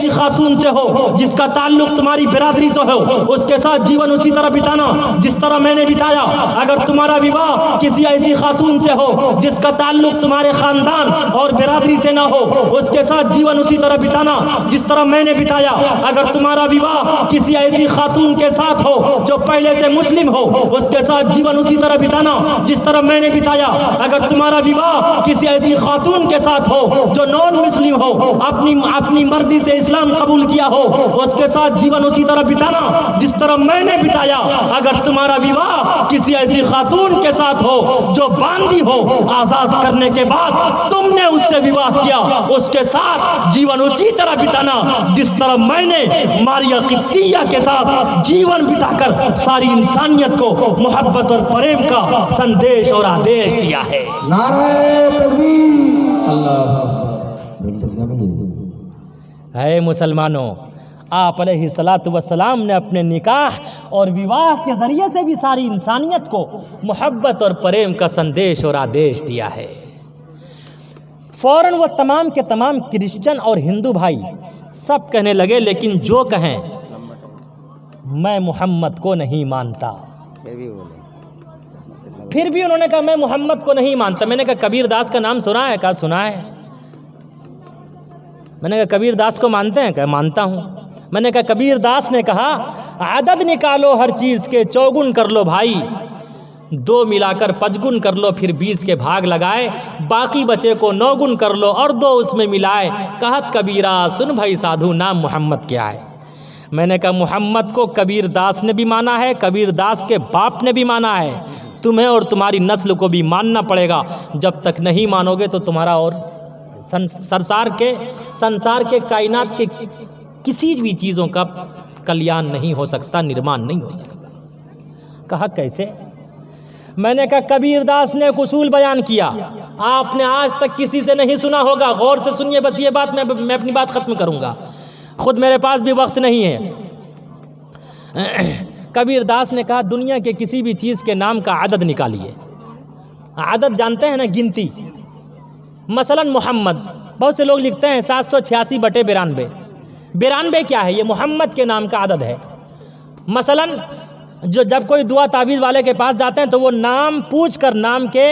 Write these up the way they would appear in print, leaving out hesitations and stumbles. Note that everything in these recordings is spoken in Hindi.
ऐसी खातून से हो जिसका ताल्लुक तुम्हारी बिरादरी से हो, उसके साथ जीवन उसी तरह बिताना जिस तरह मैंने बिताया। अगर तुम्हारा विवाह किसी ऐसी खातून से हो जिसका ताल्लुक तुम्हारे खानदान और बिरादरी से ना हो, उसके साथ जीवन उसी तरह बिताना जिस तरह मैंने बिताया। अगर तुम्हारा विवाह किसी ऐसी खातून के साथ हो जो पहले से मुस्लिम हो, उसके साथ जीवन उसी तरह बिताना जिस तरह मैंने बिताया। अगर तुम्हारा विवाह किसी ऐसी खातून के साथ हो जो नॉन मुस्लिम हो, अपनी मर्जी से इस्लाम कबूल किया हो, उसके साथ जीवन उसी तरह बिताना जिस तरह मैंने बिताया। अगर तुम्हारा विवाह किसी ऐसी खातून के साथ हो जो बांदी हो, आजाद करने के बाद तुमने उससे विवाह किया, उसके साथ जीवन उसी तरह बिताना जिस तरह मैंने मारिया किप्तिया के साथ जीवन बिताकर सारी इंसानियत को मोहब्बत और प्रेम का संदेश और आदेश दिया है। नारे तकबीर, अल्लाह। है मुसलमानों, आप अलैहिस्सलातु वस्सलाम ने अपने निकाह और विवाह के ज़रिए से भी सारी इंसानियत को मोहब्बत और प्रेम का संदेश और आदेश दिया है। फ़ौरन वो तमाम के तमाम क्रिश्चियन और हिंदू भाई सब कहने लगे, लेकिन जो कहें मैं मोहम्मद को नहीं मानता, फिर भी उन्होंने कहा मैं मोहम्मद को नहीं मानता। मैंने कहा कबीर दास का नाम सुना है? कहा सुना है। मैंने कहा कबीर दास को मानते हैं? कहा मानता हूँ। मैंने कहा कबीर दास ने कहा आदद निकालो हर चीज़ के, चौगुन कर लो भाई, 2 मिलाकर 5 गुण कर लो, फिर 20 के भाग लगाए, बाकी बचे को 9 गुण कर लो और 2 उसमें मिलाए। कहत कबीरा सुन भाई साधु, नाम मोहम्मद क्या है। मैंने कहा मोहम्मद को कबीर दास ने भी माना है, कबीर दास के बाप ने भी माना है, तुम्हें और तुम्हारी नस्ल को भी मानना पड़ेगा। जब तक नहीं मानोगे तो तुम्हारा और संसार के कायनात के किसी भी चीज़ों का कल्याण नहीं हो सकता, निर्माण नहीं हो सकता। कहा कैसे? मैंने कहा कबीर दास ने एक उसूल बयान किया, आपने आज तक किसी से नहीं सुना होगा। गौर से सुनिए, बस ये बात मैं अपनी बात ख़त्म करूँगा, खुद मेरे पास भी वक्त नहीं है। कबीर दास ने कहा दुनिया के किसी भी चीज़ के नाम का आदद निकालिए। आदद जानते हैं ना, गिनती। मसलन मोहम्मद, बहुत से लोग लिखते हैं 786/92। 92 क्या है? ये मोहम्मद के नाम का आदद है। मसलन जब कोई दुआ तावीज़ वाले के पास जाते हैं तो वो नाम पूछ कर नाम के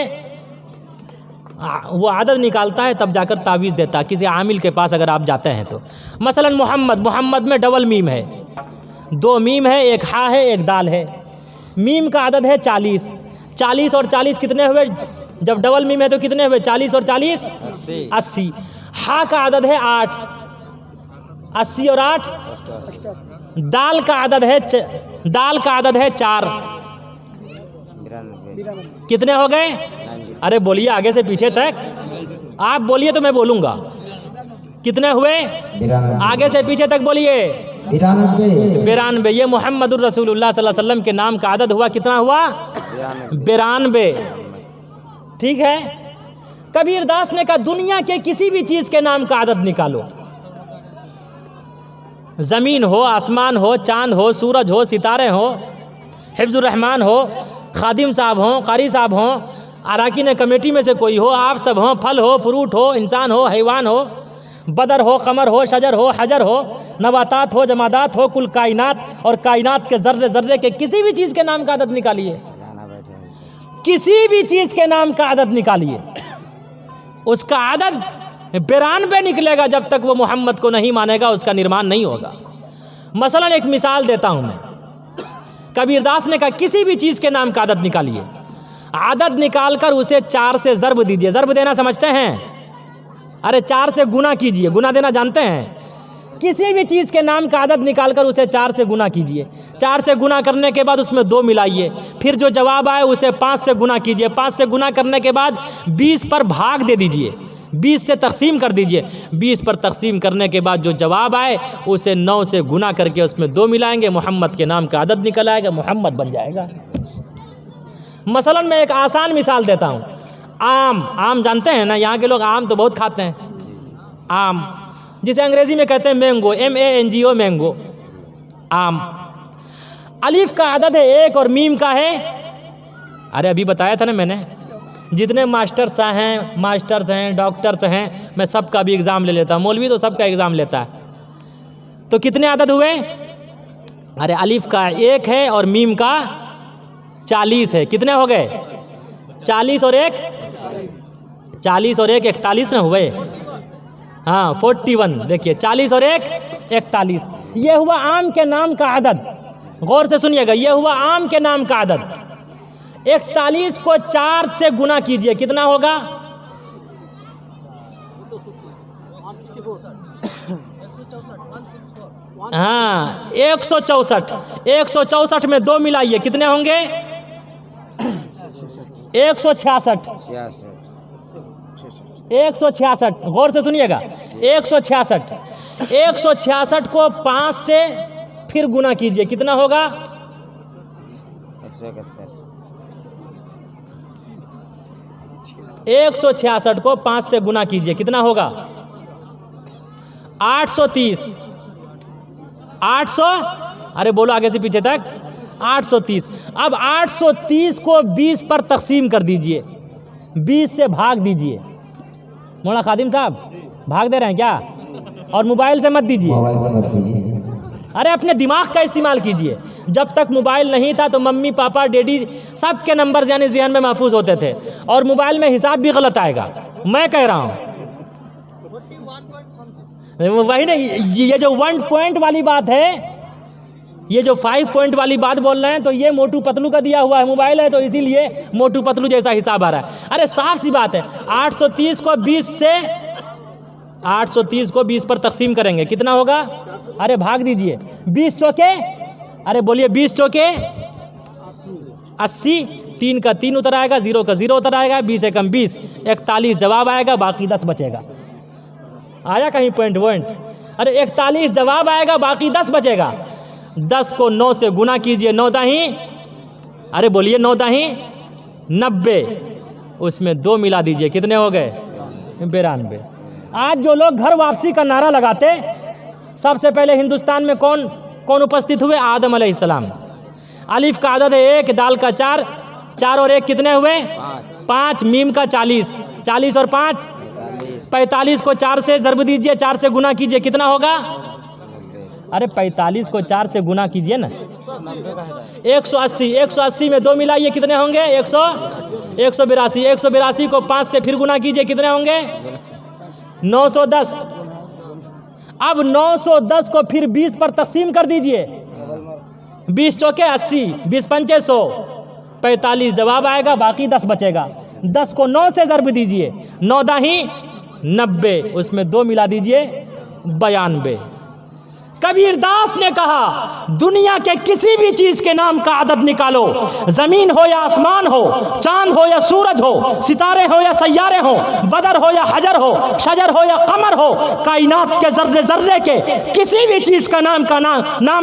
वो आदद निकालता है, तब जाकर तावीज़ देता है। किसी आमिल के पास अगर आप जाते हैं तो मसलन मोहम्मद में डबल मीम है, 2 मीम है, 1 हा है, 1 दाल है। मीम का आदद है 40। 40 और 40 कितने हुए? जब डबल मीम है तो कितने हुए? 40 और 40 80। हा का आदद है 8। 80 और 8 दाल का आदद है 4। कितने हो गए? अरे बोलिए आगे से पीछे तक, आप बोलिए तो मैं बोलूँगा। कितने हुए? आगे से पीछे तक बोलिए। 92। ये मोहम्मदुर रसूलुल्लाह सल्लल्लाहु अलैहि वसल्लम के नाम का आदद हुआ। कितना हुआ? 92। ठीक है। कबीर दास ने कहा दुनिया के किसी भी चीज़ के नाम का आदद निकालो, ज़मीन हो, आसमान हो, चाँद हो, सूरज हो, सितारे हो, हिफ्ज़ुर रहमान हो, खादिम साहब हो, कारी साहब हो, अराकीन कमेटी में से कोई हो, आप सब हो, फल हो, फ्रूट हो, इंसान हो, हैवान हो, बदर हो, कमर हो, शजर हो, हजर हो, नबातात हो, जमादात हो, कुल कायनात और कायनात के ज़र्रे ज़र्रे के किसी भी चीज़ के नाम का आदद निकालिए। किसी भी चीज़ के नाम का आदद निकालिए, उसका आदद 92 निकलेगा। जब तक वो मोहम्मद को नहीं मानेगा उसका निर्माण नहीं होगा। मसलन एक मिसाल देता हूँ मैं। कबीर दास ने कहा किसी भी चीज़ के नाम का आदद निकालिए, आदद निकाल कर उसे 4 से ज़र्ब दीजिए। ज़र्ब देना समझते हैं? अरे 4 से गुना कीजिए, गुना देना जानते हैं? किसी भी चीज़ के नाम का आदद निकाल कर उसे 4 से गुना कीजिए। 4 से गुना करने के बाद उसमें 2 मिलाइए, फिर जो जवाब आए उसे 5 से गुना कीजिए। 5 से गुना करने के बाद 20 पर भाग दे दीजिए, 20 से तकसीम कर दीजिए। 20 पर तकसीम करने के बाद जो जवाब आए उसे 9 से गुना करके उसमें 2 मिलाएंगे, मोहम्मद के नाम का आदद निकल आएगा, मोहम्मद बन जाएगा। मसलन मैं एक आसान मिसाल देता हूँ। आम जानते हैं ना, यहाँ के लोग आम तो बहुत खाते हैं। आम जिसे अंग्रेज़ी में कहते हैं मैंगो, MANGO, मैंगो, आम। अलीफ का आदद है 1 और मीम का है, अरे अभी बताया था ना मैंने, जितने मास्टर्स हैं, डॉक्टर्स हैं, मैं सबका भी एग्ज़ाम ले लेता हूँ। मौलवी तो सबका एग्ज़ाम लेता है। तो कितने आदद हुए? अरे अलिफ का 1 है और मीम का 40 है, कितने हो गए? 40 और 1 41 ना हुए? हाँ 41, देखिए 40 और 1 41। ये हुआ आम के नाम का आदद। गौर से सुनिएगा, ये हुआ आम के नाम का आदद। 41 को 4 से गुना कीजिए, कितना होगा? हाँ 164। 164 में 2 मिलाइए, कितने होंगे? 166। 166, गौर से सुनिएगा, 166। 166 को 5 से फिर गुना कीजिए, कितना होगा? 166 को 5 से गुना कीजिए, कितना होगा? 830। 800, अरे बोलो आगे से पीछे तक, 830। अब 830 को 20 पर तकसीम कर दीजिए, 20 से भाग दीजिए। मौलाना खादिम साहब भाग दे रहे हैं क्या? और मोबाइल से मत दीजिए, मोबाइल से मत कीजिए। अरे अपने दिमाग का इस्तेमाल कीजिए। जब तक मोबाइल नहीं था तो मम्मी पापा डैडी सब के नंबर यानी ज़हन में महफूज होते थे, और मोबाइल में हिसाब भी गलत आएगा। मैं कह रहा हूँ वही नहीं, ये जो 1 पॉइंट वाली बात है, ये जो 5 पॉइंट वाली बात बोल रहे हैं, तो ये मोटू पतलू का दिया हुआ है मोबाइल है, तो इसीलिए मोटू पतलू जैसा हिसाब आ रहा है। अरे साफ सी बात है, 830 को 20 पर तकसीम करेंगे, कितना होगा? अरे भाग दीजिए, 20 चौके, अरे बोलिए 20 चौके 80, 3 का 3 उतर आएगा, 0 का 0 उतर आएगा, 20 से कम 20, 41 जवाब आएगा, बाकी 10 बचेगा। आया कहीं पॉइंट? अरे 41 जवाब आएगा, बाकी 10 बचेगा। 10 को 9 से गुना कीजिए, 9 दाही, अरे बोलिए 9 दाही 90, उसमें 2 मिला दीजिए, कितने हो गए? 92। आज जो लोग घर वापसी का नारा लगाते, सबसे पहले हिंदुस्तान में कौन कौन उपस्थित हुए? आदम अलैहिस्सलाम। अलिफ का आदद है 1, दाल का 4, 4 और 1 कितने हुए? 5, मीम का 40, 40 और 5 45 को 4 से ज़रब दीजिए, 4 से गुना कीजिए, कितना होगा? अरे 45 को 4 से गुना कीजिए ना, 180। 180 में 2 मिलाइए, कितने होंगे? 182। 182 को 5 से फिर गुना कीजिए, कितने होंगे? 910। अब 910 को फिर 20 पर तकसीम कर दीजिए, 20 चौके 80, 20 पंचे 100, 45 जवाब आएगा, बाकी 10 बचेगा। 10 को 9 से ज़रब दीजिए, 9 दाही 90, उसमें 2 मिला दीजिए, 92। कबीरदास ने कहा, दुनिया के किसी भी चीज के नाम का आदद निकालो, जमीन हो या आसमान हो, चांद हो या सूरज हो, सितारे हो या सैयारे हो, बदर हो या हजर हो, शजर हो या कमर हो, कायनात के जर्रे जर्रे के किसी भी चीज का नाम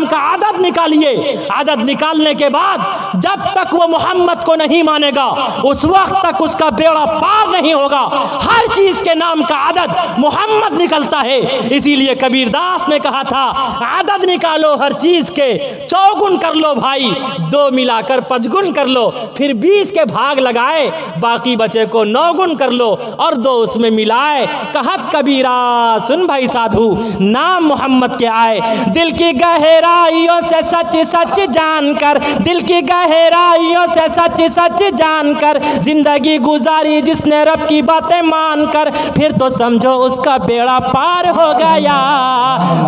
का आदद निकालिए। आदद निकालने के बाद जब तक वो मोहम्मद को नहीं मानेगा, उस वक्त तक उसका बेड़ा पार नहीं होगा। हर चीज के नाम का आदद मोहम्मद निकलता है। इसीलिए कबीरदास ने कहा था, आदद निकालो हर चीज के, चौगुन कर लो भाई, 2 मिलाकर 5 गुण कर लो, फिर 20 के भाग लगाए, बाकी बचे को 9 गुण कर लो और 2 उसमें मिलाए। कहत कबीरा सुन भाई साधु, नाम मोहम्मद के आए, दिल की गहराइयों से सच सच जानकर, दिल की गहराइयों से सच सच जानकर, जिंदगी गुजारी जिसने रब की बातें मानकर, फिर तो समझो उसका बेड़ा पार हो गया,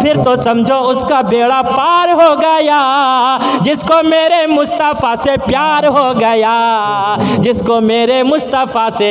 फिर तो समझो उसका बेड़ा पार हो गया, जिसको मेरे मुस्तफ़ा से प्यार हो गया, जिसको मेरे मुस्तफ़ा से।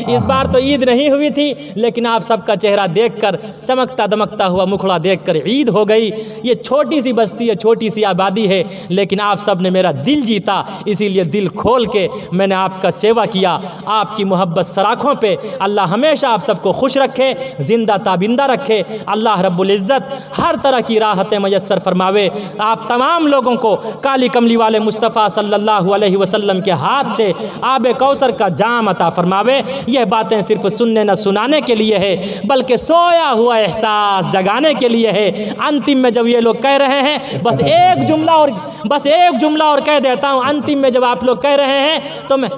इस बार तो ईद नहीं हुई थी, लेकिन आप सबका चेहरा देखकर, चमकता दमकता हुआ मुखड़ा देखकर ईद हो गई। ये छोटी सी बस्ती है, छोटी सी आबादी है, लेकिन आप सब ने मेरा दिल जीता, इसीलिए दिल खोल के मैंने आपका सेवा किया। आपकी मोहब्बत सराखों पे अल्लाह हमेशा आप सबको खुश रखे, जिंदा ताबिंदा रखे। अल्लाह रब्बुल इज़्ज़त हर तरह की राहतें मयस्सर फरमावे। आप तमाम लोगों को काली कमली वाले मुस्तफ़ा सल्लल्लाहु अलैहि वसल्लम के हाथ से आब कौसर का जाम अता फरमावे। यह बातें सिर्फ सुनने न सुनाने के लिए है, बल्कि सोया हुआ एहसास जगाने के लिए है। अंतिम में जब ये लोग कह रहे हैं, बस एक जुमला और कह देता हूँ। अंतिम में जब आप लोग कह रहे हैं तो मैं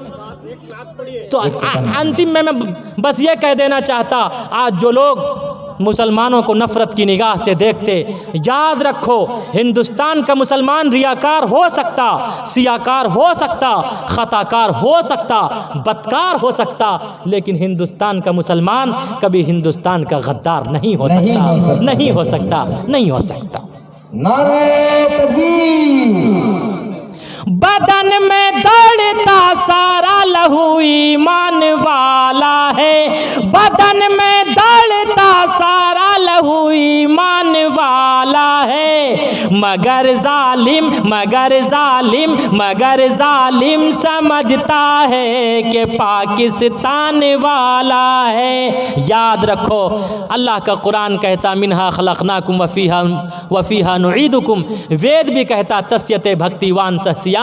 अंतिम में मैं बस ये कह देना चाहता, आज जो लोग मुसलमानों को नफ़रत की निगाह से देखते। याद रखो, हिंदुस्तान का मुसलमान रियाकार हो सकता, सियाकार हो सकता, ख़ताकार हो सकता, बदकार हो सकता, लेकिन हिंदुस्तान का मुसलमान कभी हिंदुस्तान का गद्दार नहीं हो सकता, नहीं हो सकता, नहीं हो सकता। नारे तकबीर। बदन में दौड़ता सारा लहू ईमान वाला है, बदन में दौड़ता सारा लहू ईमान वाला है। मगर जालिम, मगर जालिम, मगर जालिम समझता है कि पाकिस्तान वाला है। याद रखो, अल्लाह का कुरान कहता मिन्हा खलकनाकुम वफ़ीहा नुईदुकुम। वेद भी कहता तस्यते भक्तिवान सहसियाम।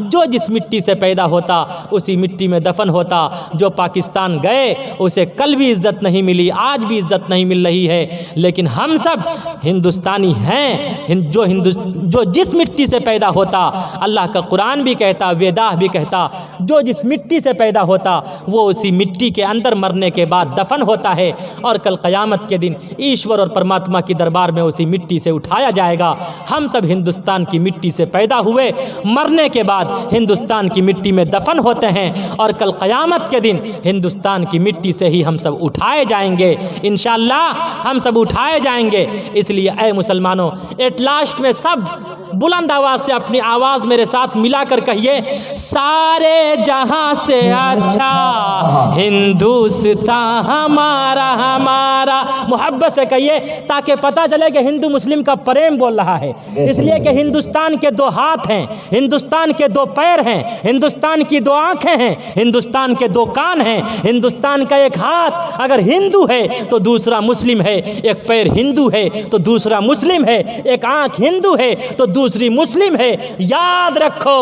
जो जिस मिट्टी से पैदा होता उसी मिट्टी में दफन होता। जो पाकिस्तान गए उसे कल भी इज़्ज़त नहीं मिली, आज भी इज़्ज़त नहीं मिल रही है, लेकिन हम सब हिंदुस्तानी हैं। जो जिस मिट्टी से पैदा होता, अल्लाह का कुरान भी कहता, वेदाह भी कहता, जो जिस मिट्टी से पैदा होता वो उसी मिट्टी के अंदर मरने के बाद दफन होता है, और कल क़यामत के दिन ईश्वर और परमात्मा की दरबार में उसी मिट्टी से उठाया जाएगा। हम सब हिंदुस्तान की मिट्टी से पैदा हुए, मरने के बाद हिंदुस्तान की मिट्टी में दफन होते हैं, और कल क़यामत के दिन हिंदुस्तान की मिट्टी से ही हम सब उठाए जाएंगे। इंशाअल्लाह हम सब उठाए जाएंगे। इसलिए ऐ मुसलमानों, एट लास्ट में सब बुलंद आवाज़ से अपनी आवाज़ मेरे साथ मिलाकर कहिए, सारे जहां से अच्छा हिंदुस्तान हमारा, हमारा। मोहब्बत से कहिए ताकि पता चले कि हिंदू मुस्लिम का प्रेम बोल रहा है। इसलिए कि हिंदुस्तान के दो हाथ हैं, हिंदुस्तान के दो पैर हैं, हिंदुस्तान की दो आंखें हैं, हिंदुस्तान के दो कान हैं। हिंदुस्तान का एक हाथ अगर हिंदू है तो दूसरा मुस्लिम है, एक पैर हिंदू है तो दूसरा मुस्लिम है, एक आंख हिंदू है तो दूसरी मुस्लिम है। याद रखो,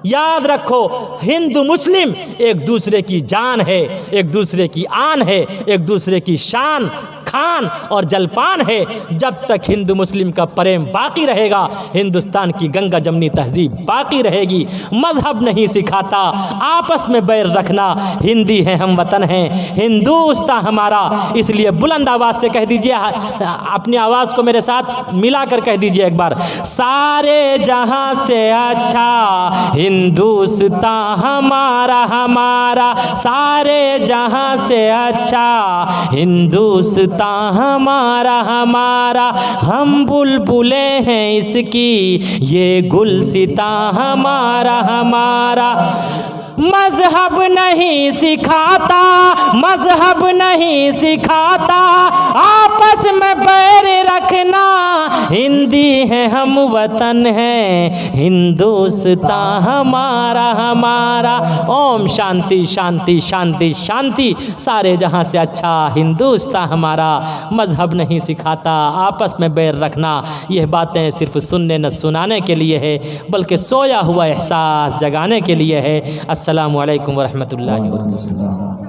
याद रखो, हिंदू मुस्लिम एक दूसरे की जान है, एक दूसरे की आन है, एक दूसरे की शान, खान और जलपान है। जब तक हिंदू मुस्लिम का प्रेम बाकी रहेगा, हिंदुस्तान की गंगा जमनी तहजीब बाकी रहेगी। मजहब नहीं सिखाता आपस में बैर रखना, हिंदी है हम वतन हैं, हिंदुस्तान हमारा। इसलिए बुलंद आवाज़ से कह दीजिए, अपनी आवाज़ को मेरे साथ मिलाकर कह दीजिए एक बार, सारे जहां से अच्छा हिंदुस्तान हमारा, हमारा। सारे जहां से अच्छा हिंदुस्तान हमारा, हमारा। हम बुलबुले हैं इसकी, ये गुलसिता हमारा, हमारा। मजहब नहीं सिखाता, मजहब नहीं सिखाता आपस में बैर रखना, हिंदी है हम वतन हैं, हिंदुस्तान हमारा, हमारा। ओम शांति शांति शांति शांति। सारे जहां से अच्छा हिंदुस्तान हमारा। मजहब नहीं सिखाता आपस में बैर रखना। यह बातें सिर्फ सुनने न सुनाने के लिए है, बल्कि सोया हुआ एहसास जगाने के लिए है। अस्सलामु अलैकुम वरहमतुल्लाहि वबरकातुहू।